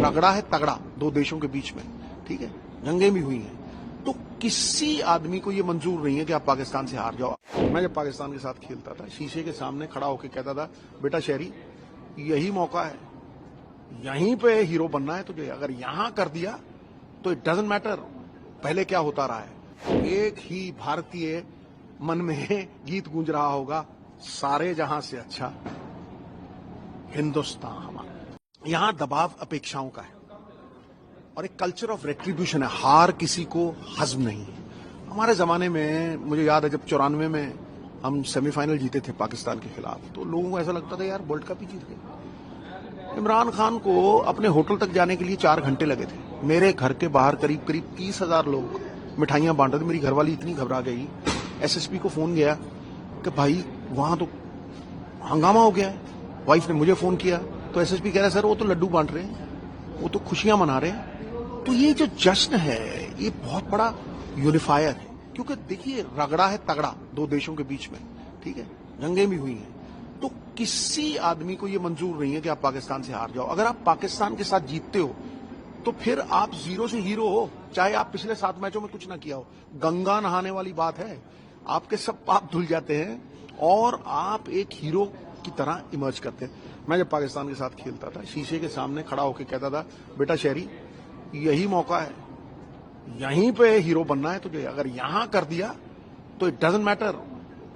रगड़ा है तगड़ा दो देशों के बीच में, ठीक है, जंगें भी हुई हैं, तो किसी आदमी को ये मंजूर नहीं है कि आप पाकिस्तान से हार जाओ। मैं जब पाकिस्तान के साथ खेलता था, शीशे के सामने खड़ा होकर कहता था, बेटा शहरी, यही मौका है, यहीं पे हीरो बनना है तुझे। अगर यहां कर दिया तो इट डजंट मैटर पहले क्या होता रहा है। एक ही भारतीय मन में गीत गूंज रहा होगा, सारे जहां से अच्छा हिंदुस्तान हमारा। यहां दबाव अपेक्षाओं का है और एक कल्चर ऑफ रेट्रीब्यूशन है। हार किसी को हजम नहीं है। हमारे जमाने में मुझे याद है, जब 94 में हम सेमीफाइनल जीते थे पाकिस्तान के खिलाफ, तो लोगों को ऐसा लगता था यार वर्ल्ड कप ही जीत गए। इमरान खान को अपने होटल तक जाने के लिए 4 घंटे लगे थे। मेरे घर के बाहर करीब 30,000 लोग मिठाइयां बांट रहे थे। मेरी घरवाली इतनी घबरा गई, एसएसपी को फोन गया कि भाई वहां तो हंगामा हो गया है। वाइफ ने मुझे फोन किया तो एसएसपी कह रहा है सर वो तो लड्डू बांट रहे हैं, वो तो खुशियां मना रहे हैं। तो ये जो जश्न है ये बहुत बड़ा यूनिफायर है, क्योंकि देखिए रगड़ा है तगड़ा दो देशों के बीच में, ठीक है, जंगें भी हुई हैं, तो किसी आदमी को ये मंजूर नहीं है कि आप पाकिस्तान से हार जाओ। अगर आप पाकिस्तान के साथ जीतते हो तो फिर आप जीरो से हीरो हो, चाहे आप पिछले 7 मैचों में कुछ ना किया हो। गंगा नहाने वाली बात है, आपके सब पाप धुल जाते हैं और आप एक हीरो की तरह इमर्ज करते हैं। मैं जब पाकिस्तान के साथ खेलता था, शीशे के सामने खड़ा होकर कहता था, बेटा शहरी, यही मौका है, यहीं पे हीरो बनना है तुझे। अगर यहां कर दिया तो इट डजंट मैटर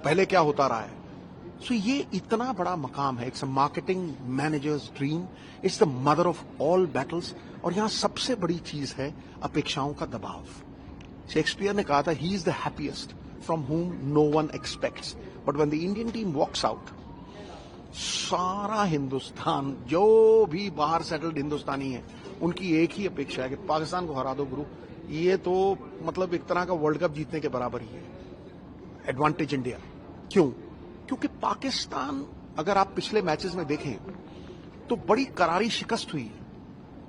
पहले क्या होता रहा है। सो ये इतना बड़ा मकाम है, it's a marketing managers dream, it's the mother of all battles. और यहां सबसे बड़ी चीज है अपेक्षाओं का दबाव। शेक्सपियर ने कहा था, he is the happiest from whom no one expects, but when the Indian team walks out, सारा हिंदुस्तान, जो भी बाहर सेटल्ड हिंदुस्तानी है, उनकी एक ही अपेक्षा है कि पाकिस्तान को हरा दो गुरु। ये तो मतलब एक तरह का वर्ल्ड कप जीतने के बराबर ही है। Advantage India. क्यों? क्योंकि पाकिस्तान, अगर आप पिछले मैचेस में देखें तो बड़ी करारी शिकस्त हुई।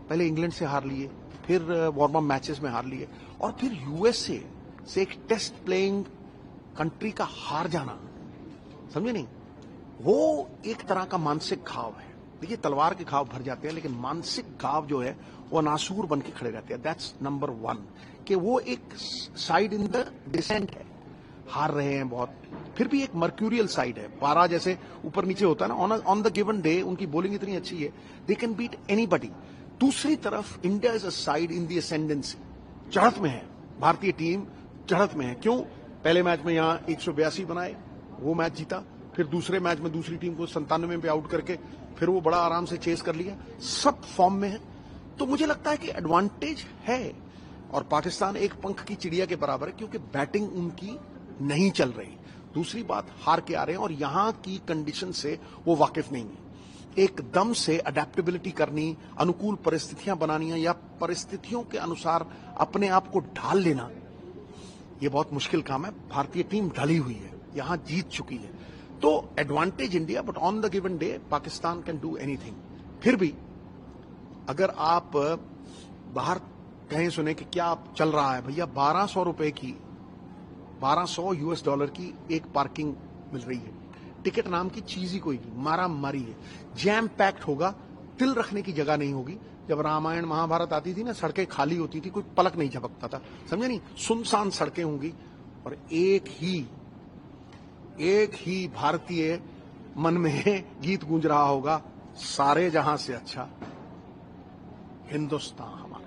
पहले इंग्लैंड से हार लिए, फिर वार्म अप मैचेस में हार लिए, और फिर यूएसए से एक टेस्ट प्लेइंग कंट्री का हार जाना, समझे नहीं, वो एक तरह का मानसिक घाव है। देखिए तलवार के घाव भर जाते हैं, लेकिन मानसिक घाव जो है वो नासूर बन के खड़े रहते हैं। दैट्स नंबर 1, कि वो एक साइड इन द डिसेंट है, हार रहे हैं बहुत, फिर भी एक मर्क्यूरियल साइड है। पारा जैसे ऊपर नीचे होता है ना, ऑन द गिवन डे उनकी बॉलिंग इतनी अच्छी है, दे कैन बीट एनीबडी। दूसरी तरफ India is a side in the ascendancy, चढ़त में है, भारतीय टीम चढ़त में है। क्यों? पहले मैच में यहां 182 बनाए, वो मैच जीता, फिर दूसरे मैच में दूसरी टीम को 97 पे आउट करके फिर वो बड़ा आराम से चेस कर लिया, सब फॉर्म में है। तो मुझे लगता है कि एडवांटेज है, और पाकिस्तान एक पंख की चिड़िया के बराबर है, क्योंकि बैटिंग उनकी नहीं चल रही। दूसरी बात, हार के आ रहे हैं और यहां की कंडीशन से वो वाकिफ नहीं है। एकदम से अडेप्टेबिलिटी करनी, अनुकूल परिस्थितियां बनानी या परिस्थितियों के अनुसार अपने आप को ढाल लेना, ये बहुत मुश्किल काम है। भारतीय टीम ढली हुई है, यहां जीत चुकी है, तो advantage India, but on the given day Pakistan can do anything. फिर भी अगर आप बाहर कहीं सुने कि क्या चल रहा है भैया, 1200 रुपए की, 1200 US डॉलर की एक पार्किंग मिल रही है। टिकट नाम की चीज ही कोई नहीं, मारा मारी है, जैम पैक्ड होगा, तिल रखने की जगह नहीं होगी। जब रामायण महाभारत आती थी ना, सड़कें खाली होती थी, कोई पलक नहीं झपकता था, समझे नहीं, सुनसान सड़कें होंगी, और एक ही भारतीय मन में गीत गूंज रहा होगा, सारे जहां से अच्छा हिंदुस्तान हमारा।